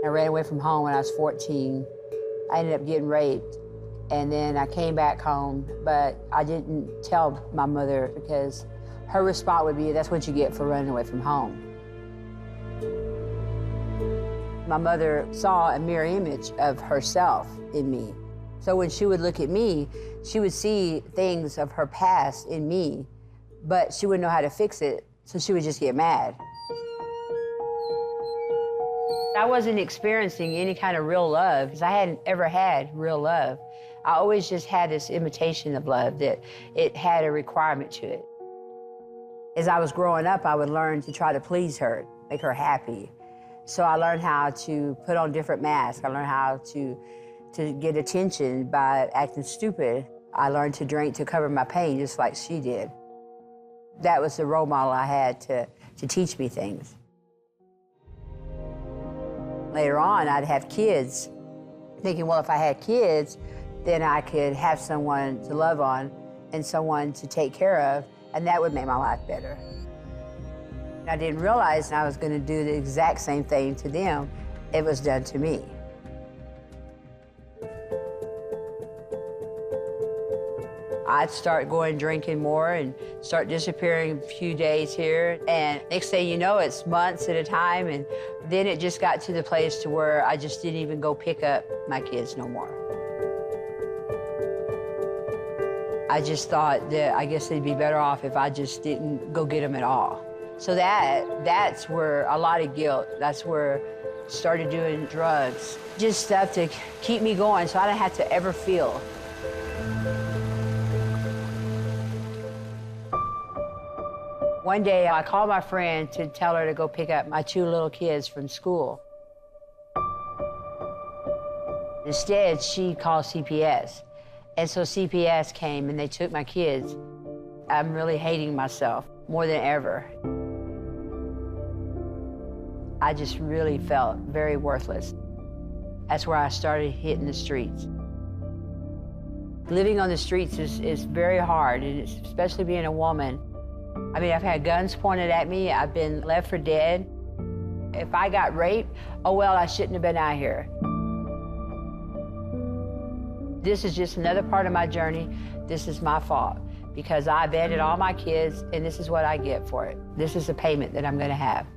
I ran away from home when I was 14. I ended up getting raped, and then I came back home, but I didn't tell my mother because her response would be, that's what you get for running away from home. My mother saw a mirror image of herself in me. So when she would look at me, she would see things of her past in me, but she wouldn't know how to fix it, so she would just get mad. I wasn't experiencing any kind of real love because I hadn't ever had real love. I always just had this imitation of love, that it had a requirement to it. As I was growing up, I would learn to try to please her, make her happy. So I learned how to put on different masks. I learned how to get attention by acting stupid. I learned to drink to cover my pain, just like she did. That was the role model I had to teach me things. Later on, I'd have kids, thinking, well, if I had kids, then I could have someone to love on and someone to take care of, and that would make my life better. I didn't realize I was going to do the exact same thing to them. It was done to me. I'd start going drinking more and start disappearing a few days here. And next thing you know, it's months at a time. And then it just got to the place to where I just didn't even go pick up my kids no more. I just thought that I guess they'd be better off if I just didn't go get them at all. So that's where a lot of guilt, that's where I started doing drugs. Just stuff to keep me going so I didn't have to ever feel. One day, I called my friend to tell her to go pick up my 2 little kids from school. Instead, she called CPS. And so CPS came and they took my kids. I'm really hating myself more than ever. I just really felt very worthless. That's where I started hitting the streets. Living on the streets is very hard, and it's, especially being a woman. I mean, I've had guns pointed at me. I've been left for dead. If I got raped, oh, well, I shouldn't have been out here. This is just another part of my journey. This is my fault because I abandoned all my kids, and this is what I get for it. This is the payment that I'm going to have.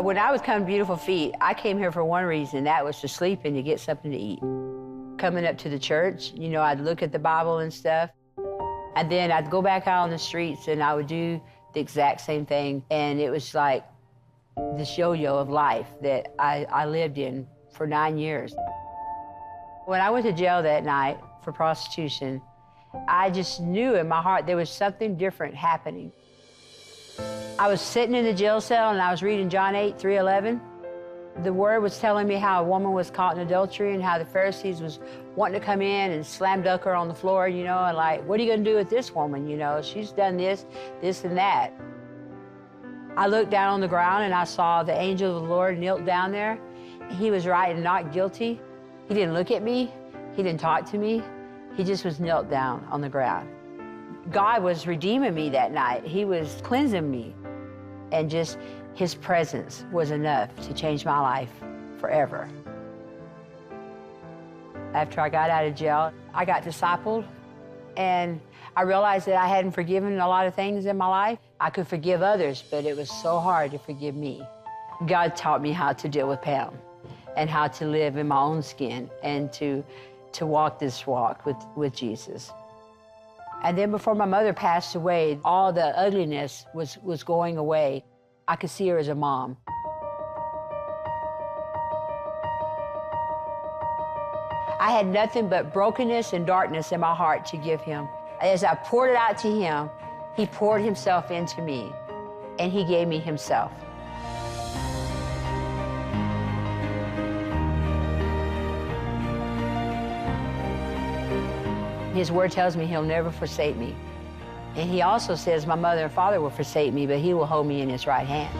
When I was coming to Beautiful Feet, I came here for one reason. That was to sleep and to get something to eat. Coming up to the church, you know, I'd look at the Bible and stuff. And then I'd go back out on the streets and I would do the exact same thing. And it was like this yo-yo of life that I lived in for 9 years. When I went to jail that night for prostitution, I just knew in my heart there was something different happening. I was sitting in the jail cell and I was reading John 8:3-11. The word was telling me how a woman was caught in adultery and how the Pharisees was wanting to come in and slam dunk her on the floor, you know, and like, what are you gonna do with this woman, you know? She's done this, this, and that. I looked down on the ground and I saw the angel of the Lord knelt down there. He was writing not guilty. He didn't look at me. He didn't talk to me. He just was knelt down on the ground. God was redeeming me that night. He was cleansing me. And just his presence was enough to change my life forever. After I got out of jail, I got discipled, and I realized that I hadn't forgiven a lot of things in my life. I could forgive others, but it was so hard to forgive me. God taught me how to deal with Pam and how to live in my own skin and to walk this walk with Jesus. And then before my mother passed away, all the ugliness was going away. I could see her as a mom. I had nothing but brokenness and darkness in my heart to give him. As I poured it out to him, he poured himself into me, and he gave me himself. His word tells me he'll never forsake me. And he also says my mother and father will forsake me, but he will hold me in his right hand.